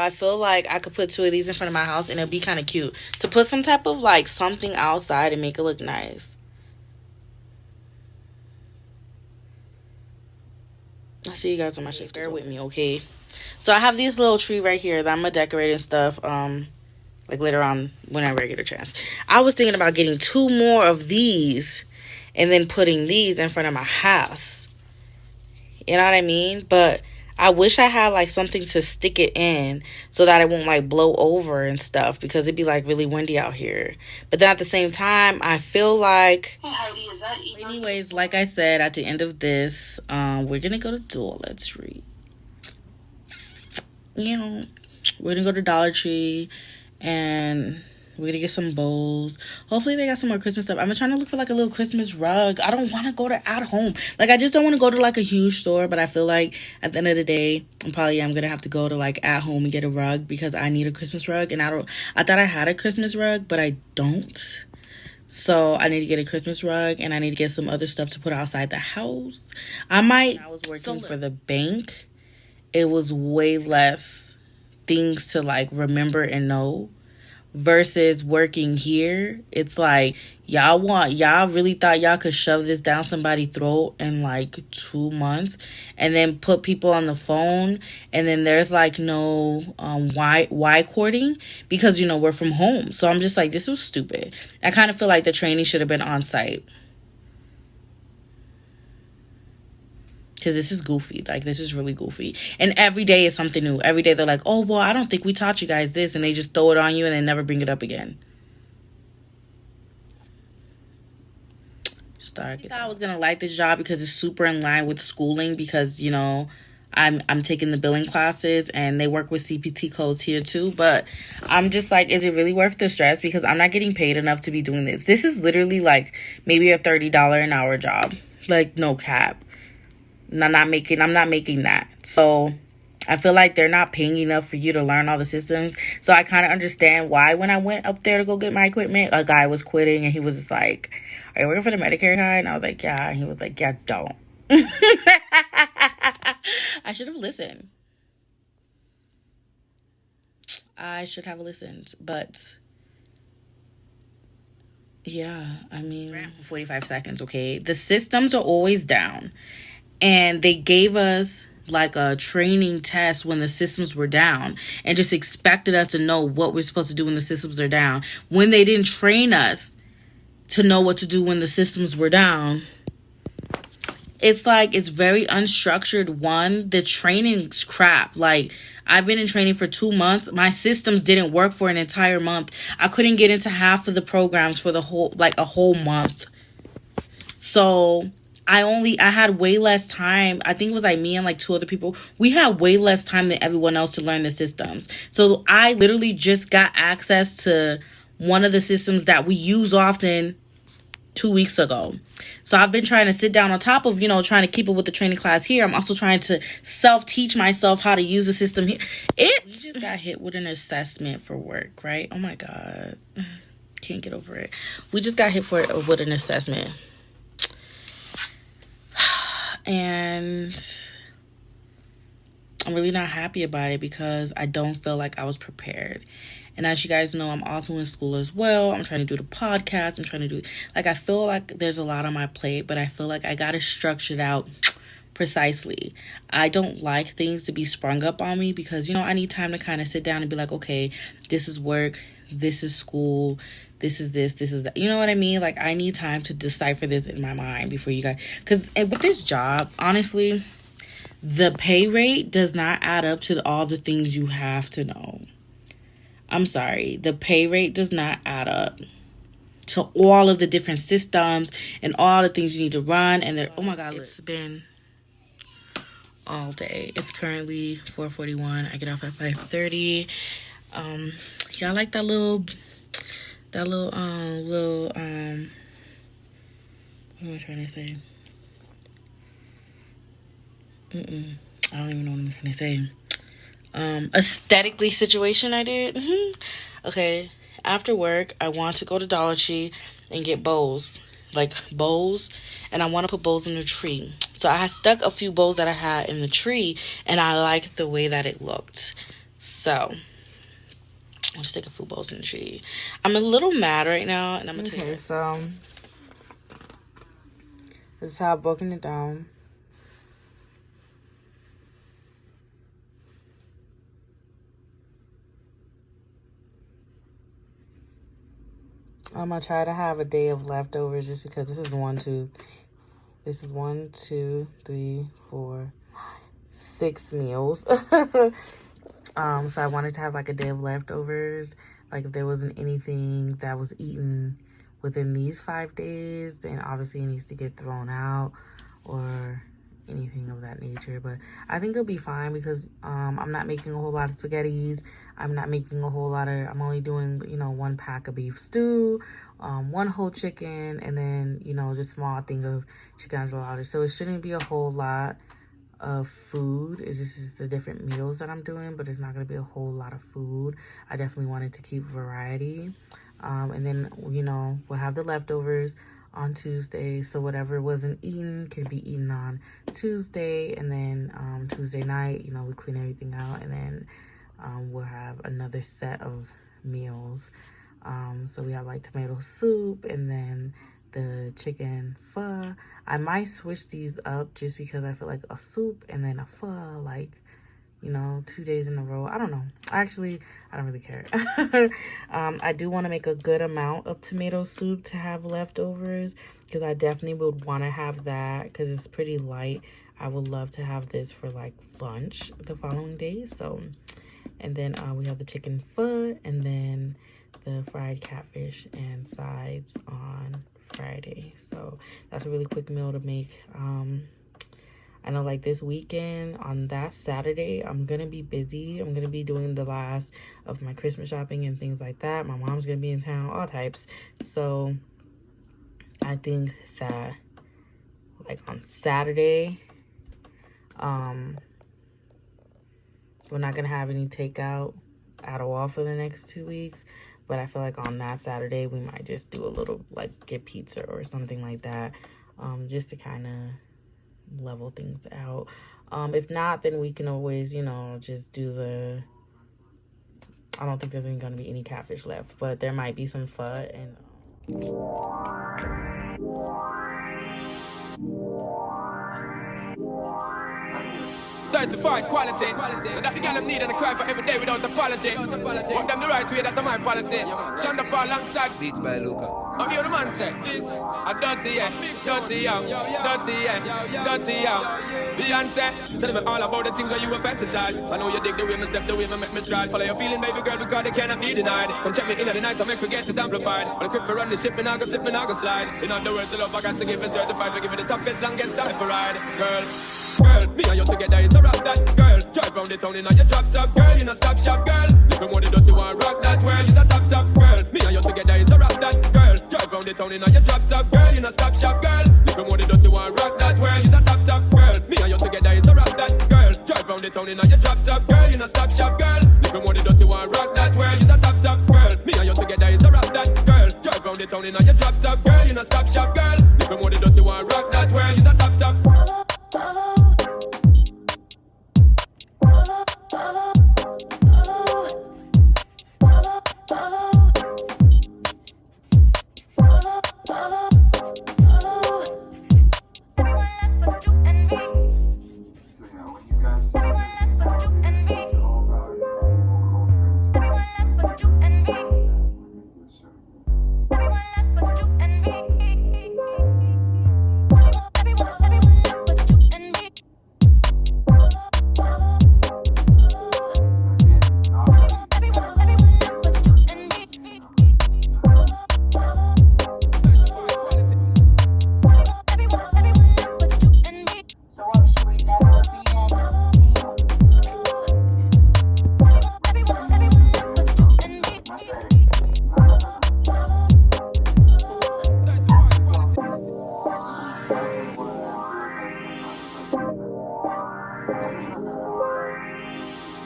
I feel like I could put 2 of these in front of my house and it'll be kind of cute. To put some type of, like, something outside and make it look nice. I'll see you guys on my shift. Bear with me, okay? So I have this little tree right here that I'm going to decorate and stuff, like, later on whenever I get a chance. I was thinking about getting 2 more of these and then putting these in front of my house. You know what I mean? But I wish I had, like, something to stick it in so that it won't, like, blow over and stuff, because it'd be, like, really windy out here. But then at the same time, I feel like... Anyways, like I said, at the end of this, we're going to go to Dollar Tree. You know, we're going to go to Dollar Tree, and... we're gonna get some bowls. Hopefully they got some more Christmas stuff. I'm trying to look for like a little Christmas rug. I don't want to go to at home. Like, I just don't want to go to like a huge store. But I feel like at the end of the day, I'm gonna have to go to like at home and get a rug, because I need a Christmas rug. And I thought I had a Christmas rug, but I don't. So I need to get a Christmas rug, and I need to get some other stuff to put outside the house. I was working for the bank, it was way less things to like remember and know. Versus working here, it's like y'all really thought y'all could shove this down somebody's throat in like 2 months and then put people on the phone, and then there's like no why courting, because you know we're from home. So I'm just like, this was stupid. I kind of feel like the training should have been on site, because this is goofy. Like, this is really goofy. And every day is something new. Every day they're like, oh, well, I don't think we taught you guys this. And they just throw it on you and then never bring it up again. I thought I was going to like this job because it's super in line with schooling, because, you know, I'm taking the billing classes and they work with CPT codes here too. But I'm just like, is it really worth the stress? Because I'm not getting paid enough to be doing this. This is literally like maybe a $30 an hour job. Like, no cap. I'm not making that. So I feel like they're not paying enough for you to learn all the systems. So I kind of understand why when I went up there to go get my equipment, a guy was quitting and he was just like, are you working for the Medicare guy? And I was like, yeah. And he was like, yeah, don't. I should have listened. I should have listened. But yeah, I mean, for 45 seconds, okay? The systems are always down. And they gave us like a training test when the systems were down, and just expected us to know what we're supposed to do when the systems are down, when they didn't train us to know what to do when the systems were down. It's like, it's very unstructured. One, the training's crap. Like, I've been in training for 2 months. My systems didn't work for an entire month. I couldn't get into half of the programs for a whole month. So I had way less time. I think it was like me and like 2 other people. We had way less time than everyone else to learn the systems. So I literally just got access to one of the systems that we use often 2 weeks ago. So I've been trying to sit down on top of, you know, trying to keep up with the training class here. I'm also trying to self-teach myself how to use the system here. We just got hit with an assessment for work, right? Oh my God. Can't get over it. We just got hit with an assessment. And I'm really not happy about it, because I don't feel like I was prepared. And as you guys know, I'm also in school as well. I'm trying to do the podcast. I'm trying to do, like, I feel like there's a lot on my plate, but I feel like I got to structure it out precisely. I don't like things to be sprung up on me, because, you know, I need time to kind of sit down and be like, okay, this is work, this is school, this is that. You know what I mean? Like, I need time to decipher this in my mind before you guys, because with this job, honestly, the pay rate does not add up to all the things you have to know. I'm sorry. The pay rate does not add up to all of the different systems and all the things you need to run. And oh my God, it's been all day. It's currently 4:41. I get off at 5:30. Y'all like that little what am I trying to say? I don't even know what I'm trying to say. Aesthetically situation I did. Okay, after work, I want to go to Dollar Tree and get bows. And I want to put bows in the tree. So I had stuck a few bows that I had in the tree, and I liked the way that it looked. So I'll just take a food bowls and shit. I'm a little mad right now, and I'm gonna okay, so this is how I've broken it down. I'm gonna try to have a day of leftovers just because this is 1, 2, 3, 4, 6 meals. So I wanted to have like a day of leftovers. Like if there wasn't anything that was eaten within these 5 days, then obviously it needs to get thrown out or anything of that nature. But I think it'll be fine because I'm not making a whole lot of spaghettis. I'm not making a whole lot of, I'm only doing, 1 pack of beef stew, 1 whole chicken, and then, just small thing of chicken enchilada. So it shouldn't be a whole lot of food. It's just the different meals that I'm doing, but it's not going to be a whole lot of food. I definitely wanted to keep variety. And then, we'll have the leftovers on Tuesday. So whatever wasn't eaten can be eaten on Tuesday. And then Tuesday night, we clean everything out. And then we'll have another set of meals. So we have like tomato soup and then the chicken pho. I might switch these up just because I feel like a soup and then a pho, like, 2 days in a row. I don't know. Actually, I don't really care. I do want to make a good amount of tomato soup to have leftovers because I definitely would want to have that because it's pretty light. I would love to have this for like lunch the following day. So, and then we have the chicken pho and then the fried catfish and sides on Friday. So that's a really quick meal to make. I know like this weekend on that Saturday, I'm going to be busy. I'm going to be doing the last of my Christmas shopping and things like that. My mom's going to be in town, all types. So I think that like on Saturday, we're not going to have any takeout at all for the next 2 weeks. But I feel like on that Saturday, we might just do a little, like, get pizza or something like that, just to kind of level things out. If not, then we can always, just do the, I don't think there's going to be any catfish left, but there might be some pho and... Certified quality. And that the girl them need and I cry for every day without apology. Walk them the right way, that's my policy. Shonda Paul alongside Beats by Luca. I'm here the man say this. I'm dirty, yeah. Dirty, young. Dirty, yeah. Dirty, young. Beyonce, tell me all about the things that you have fantasize. I know you dig the way me step, the way me make me stride. Follow your feeling, baby girl, because they cannot be denied. Come check me in at the night, I make her get it amplified. But I quick for run the ship, me now go slip, me now go slide. In other words, the love I got to give it certified. We give it the toughest, longest time for ride. Girl, me and you together is a rock that girl. Drive round the town in your drop top, girl. You know stop shop, girl. Little more the dirty one, rock that world is a top top, girl. Me and you together is a rock that girl. Drive round the town in your drop top, girl. You know stop shop, girl. Little more the dirty one, rock that world is a top top, girl. Me and you together is a rock that girl. Drive round the town in your drop top, girl. You know stop shop, girl. Little more the dirty one, rock that world is a top top, girl. Me and you together is a rock that girl. Drive round the town in your drop top, girl. You know stop shop, girl. Little more the dirty one, rock that world is a top top.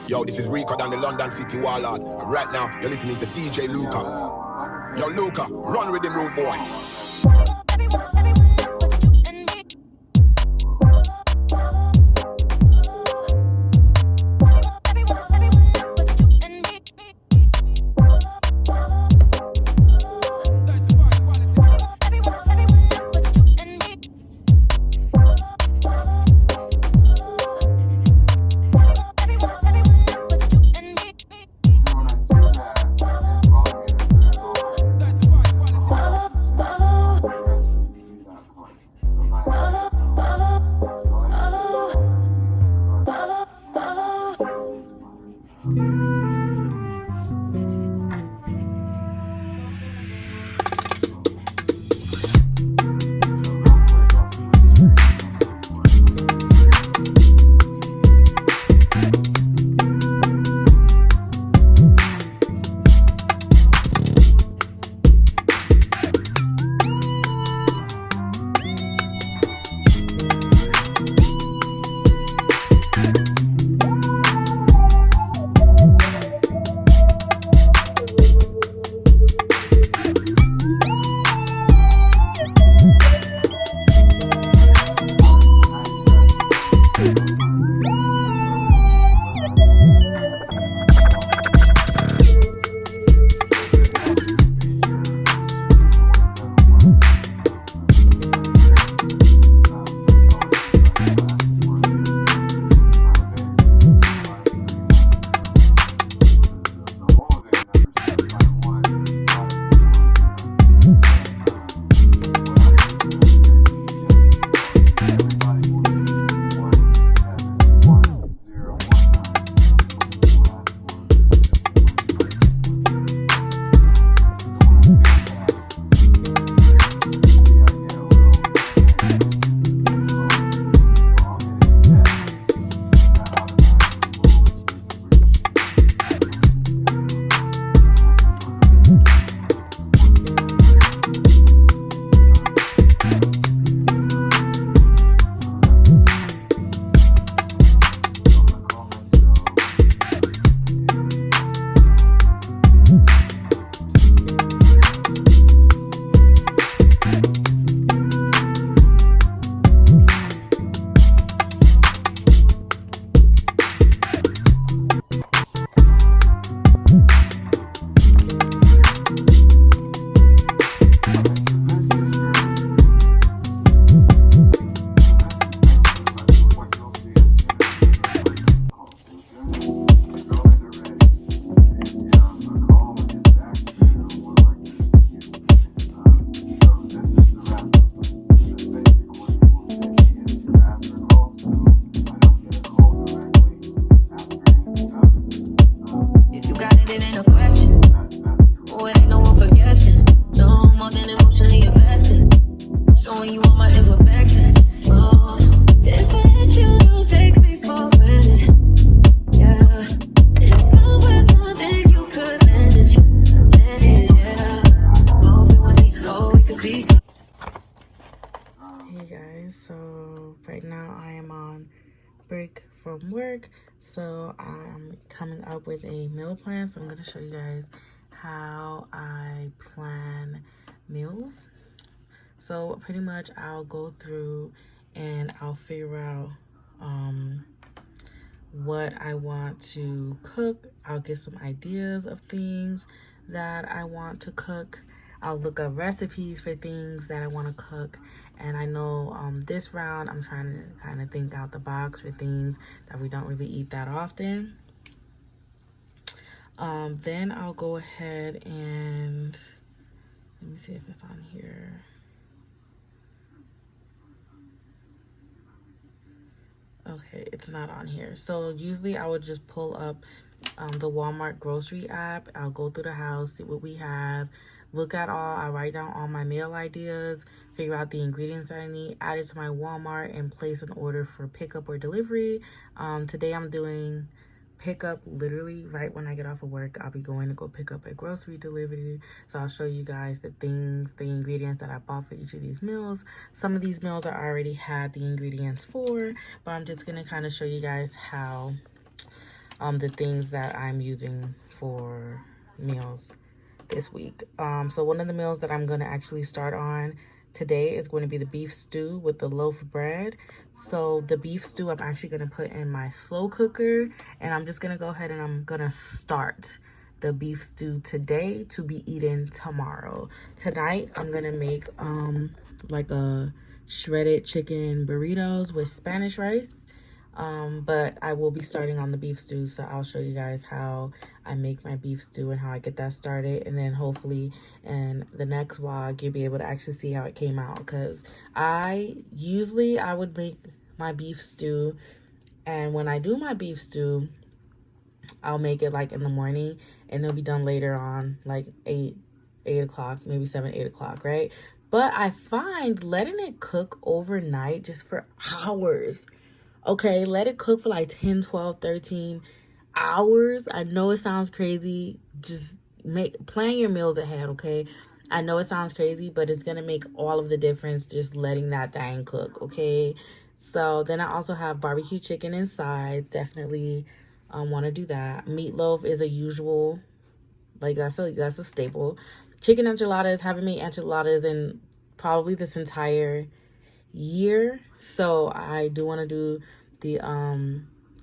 Yo, this is Rico down the London City Wallard. Right now, you're listening to DJ Luca. Yo, Luca, run with him, rude boy. it ain't a question. Oh, it ain't no one for guessing. No more than emotionally invested. Showing you all my imperfections. Oh, if I let you, don't take me for granted. Yeah. If I'm worth more than you could manage. Yeah. Oh, we want me, oh, we could be. Hey guys, so right now I am on break from work, so I'm coming up with a meal plan. So I'm going to show you guys how I plan meals. So pretty much I'll go through and I'll figure out what I want to cook. I'll get some ideas of things that I want to cook. I'll look up recipes for things that I want to cook. And I know this round I'm trying to kind of think out the box for things that we don't really eat that often. Then I'll go ahead and let me see if it's on here. Okay, it's not on here. So usually I would just pull up the Walmart grocery app. I'll go through the house, see what we have, look at all. I write down all my meal ideas, figure out the ingredients that I need, add it to my Walmart, and place an order for pickup or delivery. Today I'm doing pickup literally right when I get off of work. I'll be going to go pick up a grocery delivery. So I'll show you guys the things, the ingredients that I bought for each of these meals. Some of these meals I already had the ingredients for, but I'm just gonna kind of show you guys how the things that I'm using for meals this week. So one of the meals that I'm gonna actually start on today is going to be the beef stew with the loaf of bread. So the beef stew I'm actually going to put in my slow cooker, and I'm just going to go ahead and I'm going to start the beef stew today to be eaten tomorrow. Tonight I'm going to make like a shredded chicken burritos with Spanish rice. But I will be starting on the beef stew, so I'll show you guys how I make my beef stew and how I get that started, and then hopefully in the next vlog you'll be able to actually see how it came out, because I would make my beef stew, and when I do my beef stew I'll make it like in the morning and they'll be done later on, like 8 o'clock, maybe 7, 8 o'clock, right? But I find letting it cook overnight just for hours. Okay, let it cook for like 10, 12, 13 hours. I know it sounds crazy. Just plan your meals ahead, okay? I know it sounds crazy, but it's going to make all of the difference just letting that thing cook, okay? So then I also have barbecue chicken and sides. Definitely want to do that. Meatloaf is a usual, like that's a staple. Chicken enchiladas, haven't made enchiladas in probably this entire year, so I do want to do the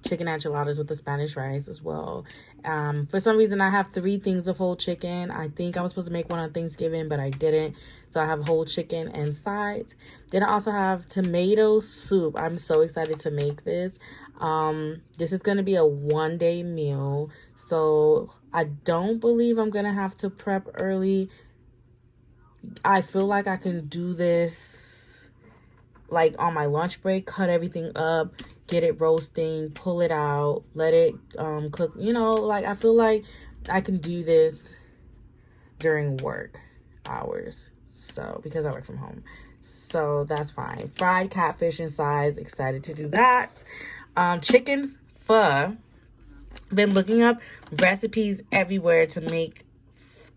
chicken enchiladas with the Spanish rice as well. For some reason I have 3 things of whole chicken. I think I was supposed to make one on Thanksgiving, but I didn't, so I have whole chicken and sides. Then I also have tomato soup. I'm so excited to make this. This is going to be a 1-day meal, so I don't believe I'm gonna have to prep early. I feel like I can do this like on my lunch break, cut everything up, get it roasting, pull it out, let it cook. You know, like I feel like I can do this during work hours, so because I work from home, so that's fine. Fried catfish and sides, excited to do that. Chicken pho, been looking up recipes everywhere to make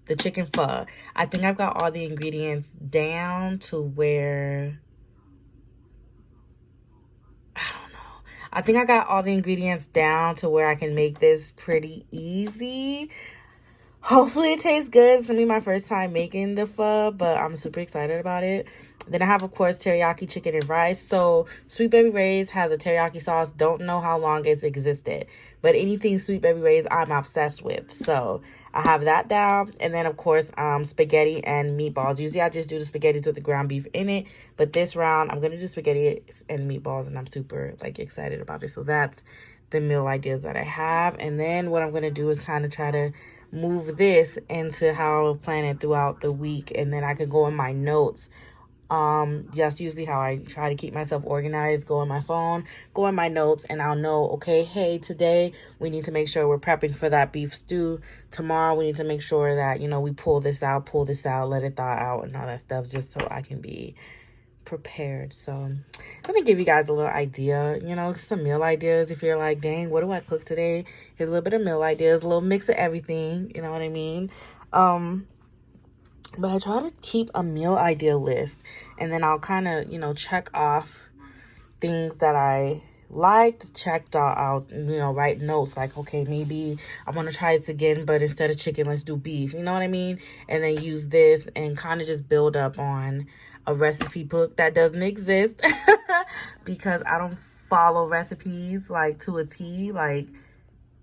the chicken pho. I think I've got all the ingredients down to where, I think I got all the ingredients down to where I can make this pretty easy. Hopefully it tastes good. It's gonna be my first time making the pho, but I'm super excited about it. Then I have, of course, teriyaki chicken and rice. So Sweet Baby Ray's has a teriyaki sauce. Don't know how long it's existed, but anything Sweet Baby Ray's I'm obsessed with. So I have that down. And then, of course, spaghetti and meatballs. Usually I just do the spaghettis with the ground beef in it, but this round I'm gonna do spaghetti and meatballs, and I'm super excited about it. So that's the meal ideas that I have. And then what I'm gonna do is kind of try to move this into how I plan it throughout the week, and then I can go in my notes Just usually how I try to keep myself organized. Go on my phone, go in my notes, and I'll know, okay, hey, today we need to make sure we're prepping for that beef stew. Tomorrow we need to make sure that, we pull this out, let it thaw out, and all that stuff, just so I can be prepared. So I'm gonna give you guys a little idea, some meal ideas. If you're like, dang, what do I cook today? Here's a little bit of meal ideas, a little mix of everything, you know what I mean? But I try to keep a meal idea list, and then I'll kind of, check off things that I liked, checked out, write notes like, okay, maybe I want to try this again, but instead of chicken, let's do beef, you know what I mean? And then use this and kind of just build up on a recipe book that doesn't exist because I don't follow recipes like to a T. Like,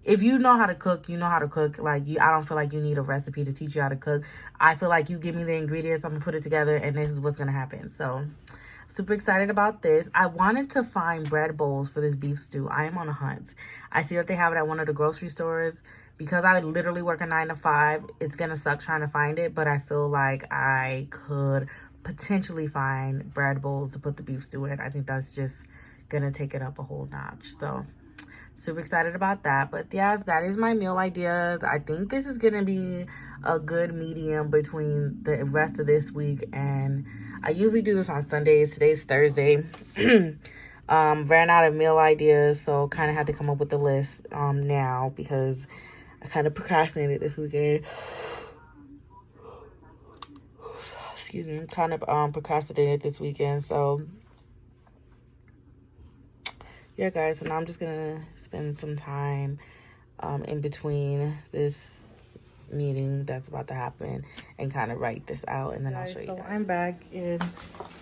if you know how to cook, you know how to cook. Like, I don't feel like you need a recipe to teach you how to cook. I feel like you give me the ingredients, I'm gonna put it together, and this is what's gonna happen. So super excited about this. I wanted to find bread bowls for this beef stew. I am on a hunt. I see that they have it at one of the grocery stores. Because I literally work a 9 to 5, it's gonna suck trying to find it, but I feel like I could potentially find bread bowls to put the beef stew in. I think that's just gonna take it up a whole notch. So super excited about that. But yes, that is my meal ideas. I think this is gonna be a good medium between the rest of this week, and I usually do this on Sundays. Today's Thursday. Ran out of meal ideas, so kind of had to come up with the list now because I kind of procrastinated this weekend. Excuse me, kind of procrastinated this weekend. So yeah, guys, so now I'm just gonna spend some time in between this meeting that's about to happen and kind of write this out, and then I'll show you guys. So I'm back, and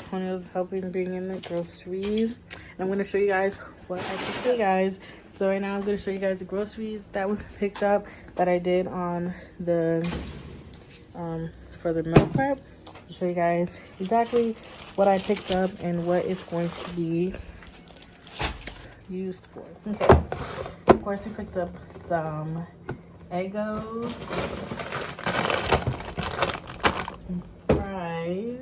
Antonio's helping bring in the groceries, and I'm gonna show you guys what I picked. Hey guys, so right now I'm gonna show you guys the groceries that was picked up that I did on the for the meal prep. I'll show you guys exactly what I picked up and what it's going to be used for. Okay, of course we picked up some Eggos, some fries,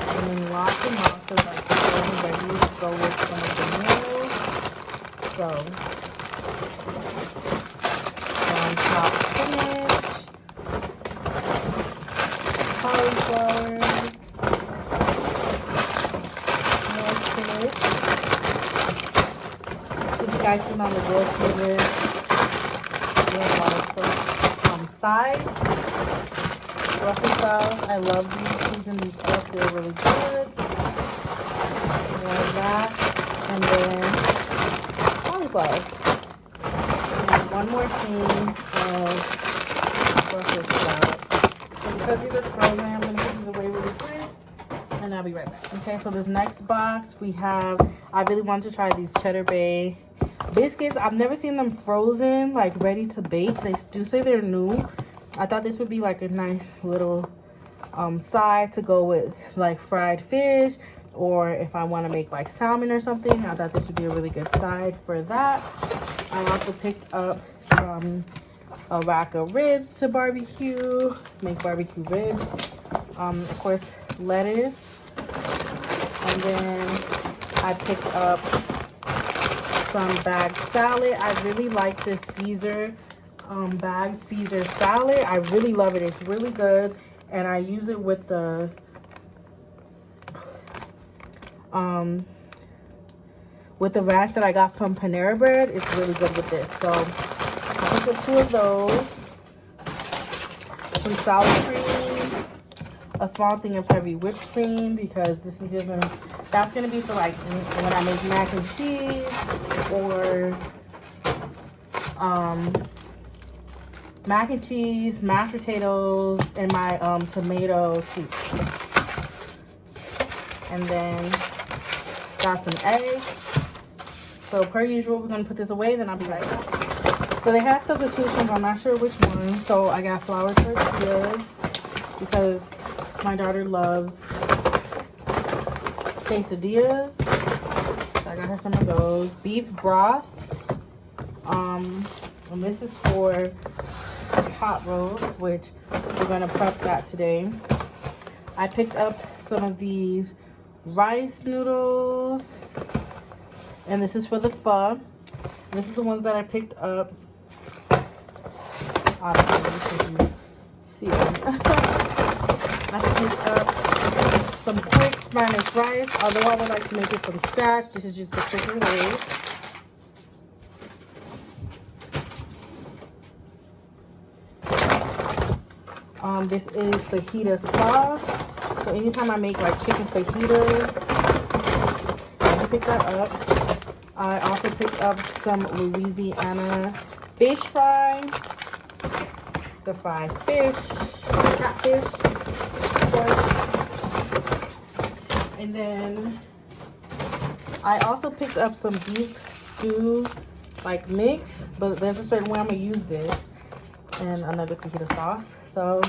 and then lots and lots of like ready to go with some of the meals. So chopped spinach, cauliflower, more spinach. If you guys seen on the grocery list, we have a lot of sides. Brussels sprouts, I love these. Season these up, they're really good. More of that, and then cauliflower. And one more thing of Brussels sprouts. So because these are frozen, I'm gonna put these away really quick, and I'll be right back. Okay, so this next box we have, I really want to try these Cheddar Bay Biscuits. I've never seen them frozen, like ready to bake. They do say they're new. I thought this would be like a nice little side to go with like fried fish, or if I want to make like salmon or something. I thought this would be a really good side for that. I also picked up a rack of ribs to barbecue, make barbecue ribs. Of course, lettuce, and then I picked up some bagged salad. I really like this Caesar bagged Caesar salad. I really love it. It's really good, and I use it with the wraps that I got from Panera Bread. It's really good with this. So I picked up 2 of those, some sour cream, a small thing of heavy whipped cream, because this is that's gonna be for like when I make mac and cheese, or mac and cheese, mashed potatoes, and my tomato soup. And then got some eggs. So per usual, we're gonna put this away, then I'll be right back. So they have substitutions, I'm not sure which one. So I got flour tortillas because my daughter loves quesadillas. So I got her some of those. Beef broth. And this is for pot roast, which we're gonna prep that today. I picked up some of these rice noodles, and this is for the pho. This is the ones that I picked up. Obviously, see them. I picked up some quick Spanish rice, although I would like to make it from scratch. This is just the quicker way. This is fajita sauce. So anytime I make like chicken fajitas, I pick that up. I also picked up some Louisiana fish fry to fry fish, catfish, of course. And then I also picked up some beef stew like mix, but there's a certain way I'm gonna use this, and another fajita sauce. So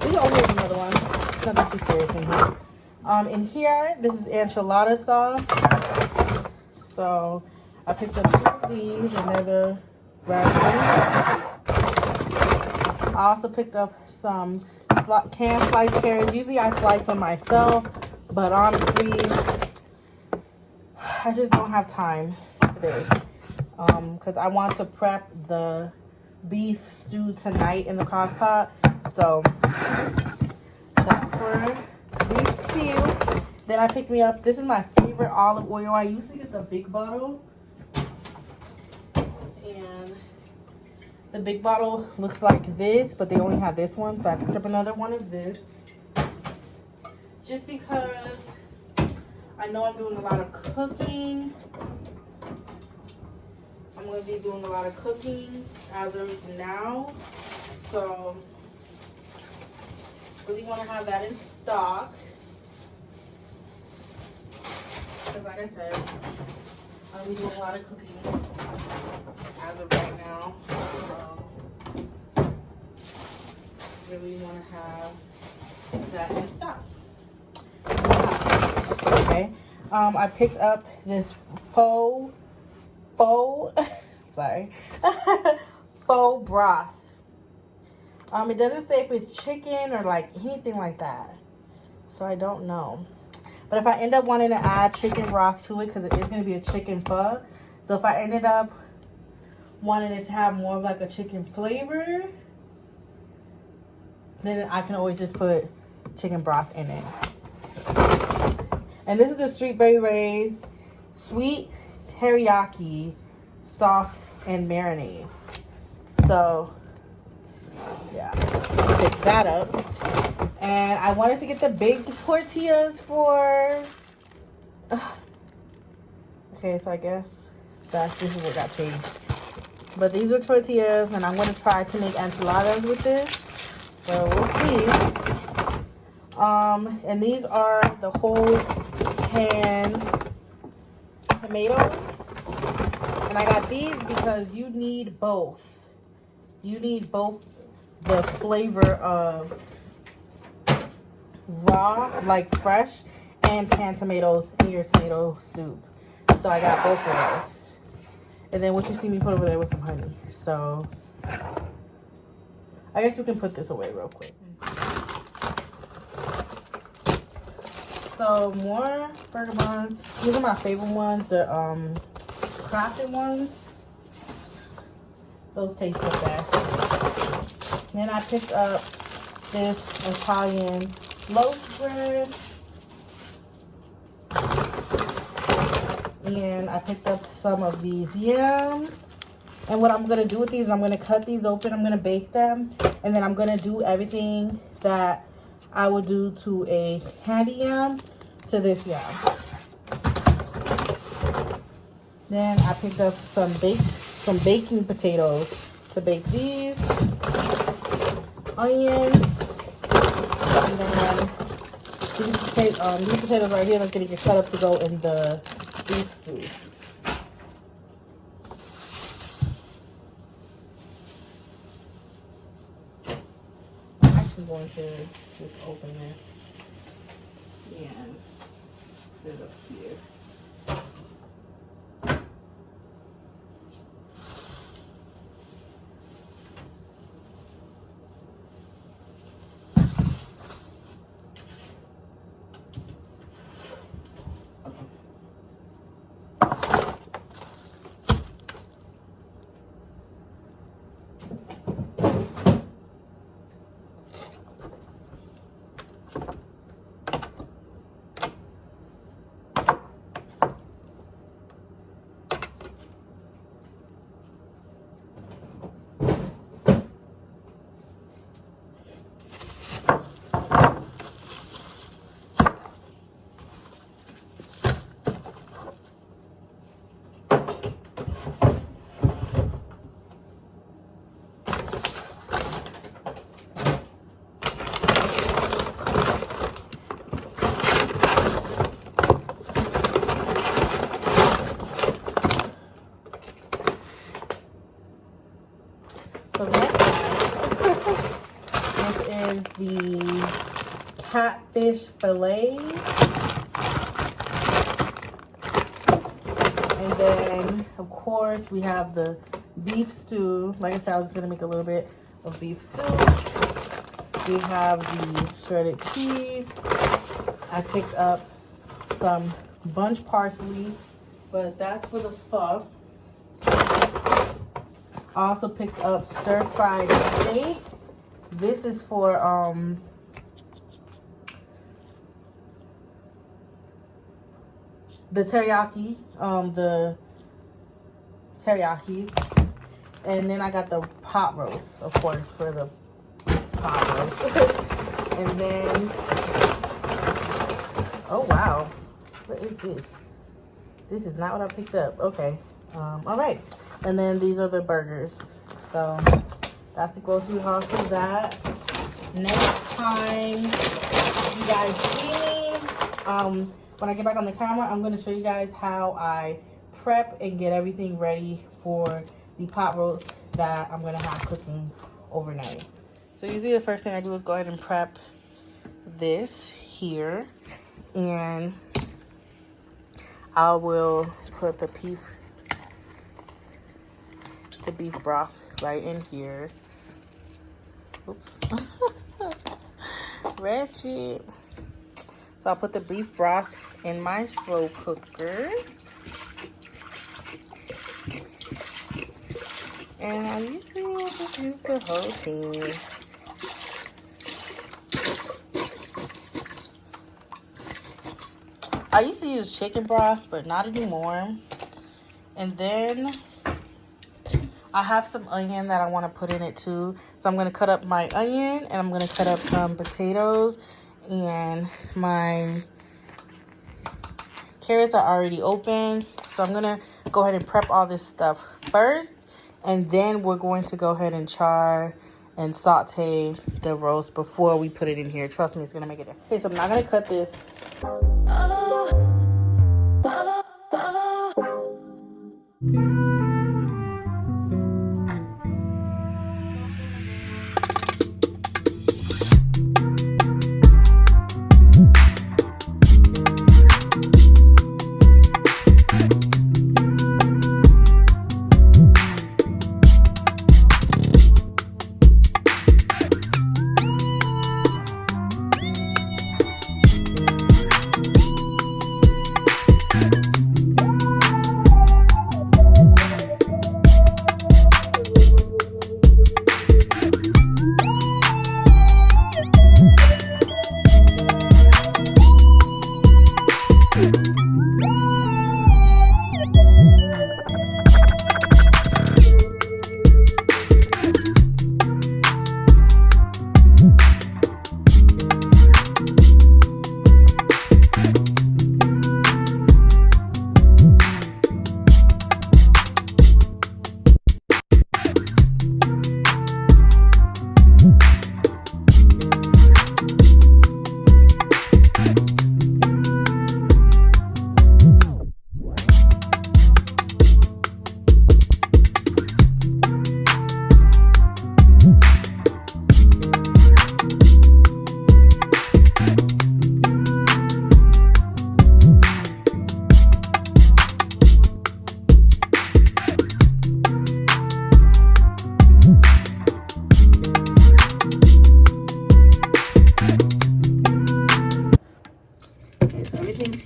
we can only have another one. It's nothing too serious in here. In here, this is enchilada sauce. So I picked up 2 of these, and they're the red ones. I also picked up some canned sliced carrots. Usually I slice them myself, but honestly, I just don't have time today. Because I want to prep the beef stew tonight in the crock pot. So that's for beef stew. Then I picked me up, this is my favorite olive oil. I used to get the big bottle, and the big bottle looks like this, but they only have this one, so I picked up another one of this just because I know I'm doing a lot of cooking. I'm going to be doing a lot of cooking as of now, so really want to have that in stock, because like I said, I'll be doing a lot of cooking as of right now, so really want to have that in stock. Okay, I picked up this faux sorry faux broth. It doesn't say if it's chicken or like anything like that, so I don't know. But if I end up wanting to add chicken broth to it, because it is going to be a chicken pho, so if I ended up wanting it to have more of like a chicken flavor, then I can always just put chicken broth in it. And this is a Street Raised sweet teriyaki sauce and marinade. So yeah, pick that up. And I wanted to get the big tortillas for okay, so I guess this is what got changed. But these are tortillas, and I'm going to try to make enchiladas with this, so we'll see. And these are the whole canned tomatoes, and I got these because you need both. You need both the flavor of raw, like fresh, and canned tomatoes in your tomato soup. So I got both of those. And then what you see me put over there was some honey. So I guess we can put this away real quick. So more burger buns. These are my favorite ones, the crafted ones. Those taste the best. Then I picked up this Italian loaf bread. And I picked up some of these yams. And what I'm going to do with these is I'm going to cut these open. I'm going to bake them. And then I'm going to do everything that I would do to a candy yam to this yam. Then I picked up some baking potatoes to bake these. Onions. And then these potatoes right here are going to get cut up to go in the beef stew. I'm actually going to just open this and put it up here. catfish fillets. And then, of course, we have the beef stew. Like I said, I was going to make a little bit of beef stew. We have the shredded cheese. I picked up some bunch parsley, but that's for the pho. I also picked up stir-fried steak. This is for the teriyaki, and then I got the pot roast, of course, for the pot roast. And then, oh wow, what is this? This is not what I picked up. Okay, all right. And then these are the burgers. So that's the grocery haul for that. Next time you guys see me, when I get back on the camera, I'm going to show you guys how I prep and get everything ready for the pot roast that I'm going to have cooking overnight. So usually the first thing I do is go ahead and prep this here. And I will put the beef broth right in here. Oops. Ratchet. So I'll put the beef broth in my slow cooker. And I usually will just use the whole thing. I used to use chicken broth, but not anymore. And then I have some onion that I want to put in it too. So I'm going to cut up my onion, and I'm going to cut up some potatoes, and my carrots are already open. So I'm going to go ahead and prep all this stuff first, and then we're going to go ahead and char and saute the roast before we put it in here. Trust me, it's going to make a difference. Okay, so I'm not going to cut this.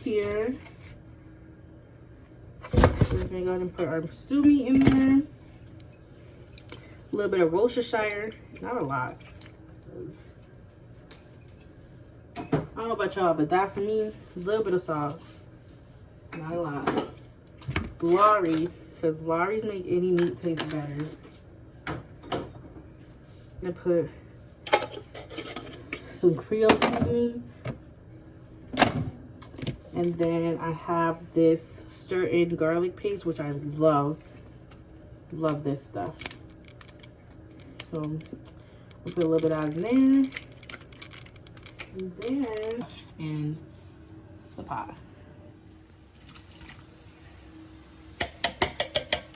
Here. So we're gonna go ahead and put our stew meat in there. A little bit of Worcestershire, not a lot. I don't know about y'all, but that for me is a little bit of sauce, not a lot. Lorry's, because Lorry's make any meat taste better. I'm gonna put some Creole seasoning. And then I have this stir-in garlic paste, which I love. Love this stuff. So we'll put a little bit out in there. And then in the pot.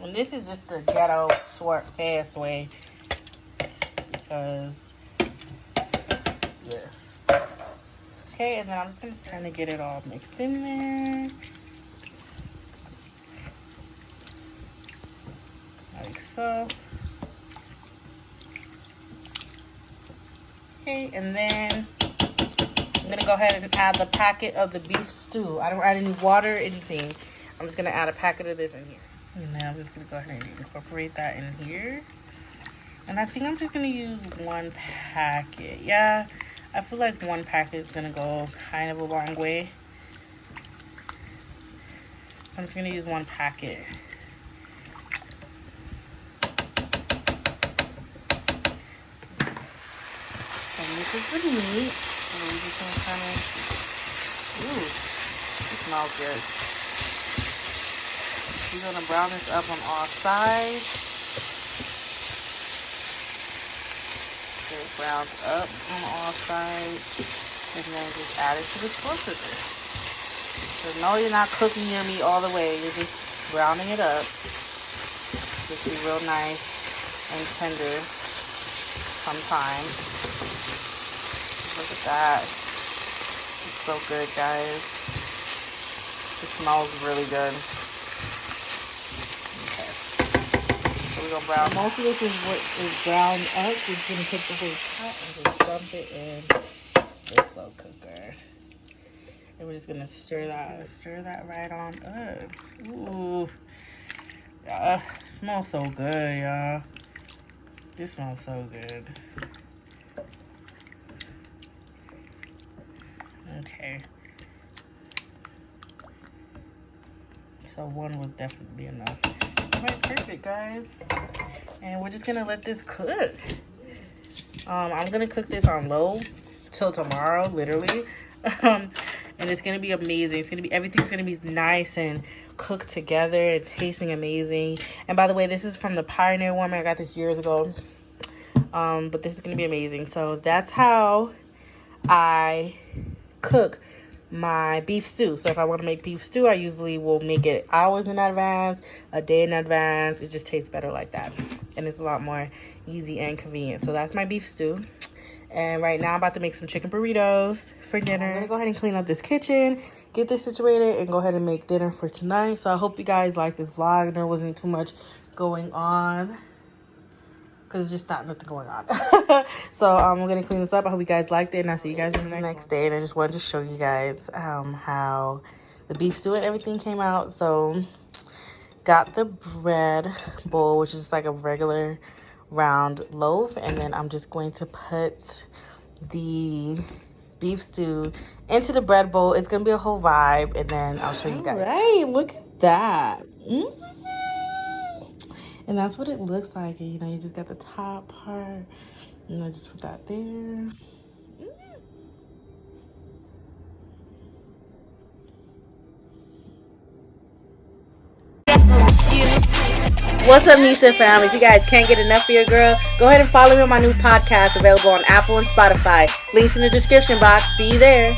And this is just the ghetto short fast way, because yes. Okay, and then I'm just gonna kind of get it all mixed in there. Like so. Okay, and then I'm gonna go ahead and add the packet of the beef stew. I don't add any water or anything. I'm just gonna add a packet of this in here. And then I'm just gonna go ahead and incorporate that in here. And I think I'm just gonna use one packet. Yeah, I feel like one packet is gonna go kind of a long way. I'm just gonna use one packet. And this is the meat. So we're just gonna kind of, ooh, it smells good. We're gonna brown this up on all sides. Get it browned up on all sides. And then just add it to the slow cooker. So no, you're not cooking your meat all the way. You're just browning it up. Just be real nice and tender sometimes. Look at that. It's so good, guys. It smells really good. Okay. So we're gonna brown. Most of this is what is browned up. We're just gonna take the whole pot and just dump it in the slow cooker. And we're just gonna stir that right on up. Ooh. Yeah, it smells so good, y'all. This smells so good. Okay. So one was definitely enough. Alright, perfect, guys. And we're just gonna let this cook. I'm gonna cook this on low till tomorrow, literally. And it's gonna be amazing. It's gonna be, everything's gonna be nice and cooked together and tasting amazing. And by the way, this is from the Pioneer Woman. I got this years ago. But this is gonna be amazing. So that's how I cook my beef stew. So if I want to make beef stew, I usually will make it hours in advance, a day in advance. It just tastes better like that, and it's a lot more easy and convenient. So that's my beef stew. And right now I'm about to make some chicken burritos for dinner. I'm gonna go ahead and clean up this kitchen, get this situated, and go ahead and make dinner for tonight. So I hope you guys like this vlog and there wasn't too much going on, because it's just not nothing going on. So we're gonna clean this up. I hope you guys liked it, and I'll see you guys in the next day. And I just wanted to show you guys how the beef stew and everything came out. So got the bread bowl, which is like a regular round loaf, and then I'm just going to put the beef stew into the bread bowl. It's gonna be a whole vibe, and then I'll show you guys. All right, look at that. And that's what it looks like. You know, you just got the top part, and I just put that there. What's up, Nisha family? If you guys can't get enough of your girl, go ahead and follow me on my new podcast available on Apple and Spotify. Links in the description box. See you there.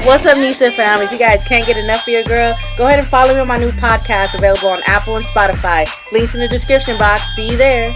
What's up, Nisha fam? If you guys can't get enough of your girl, go ahead and follow me on my new podcast available on Apple and Spotify. Links in the description box. See you there.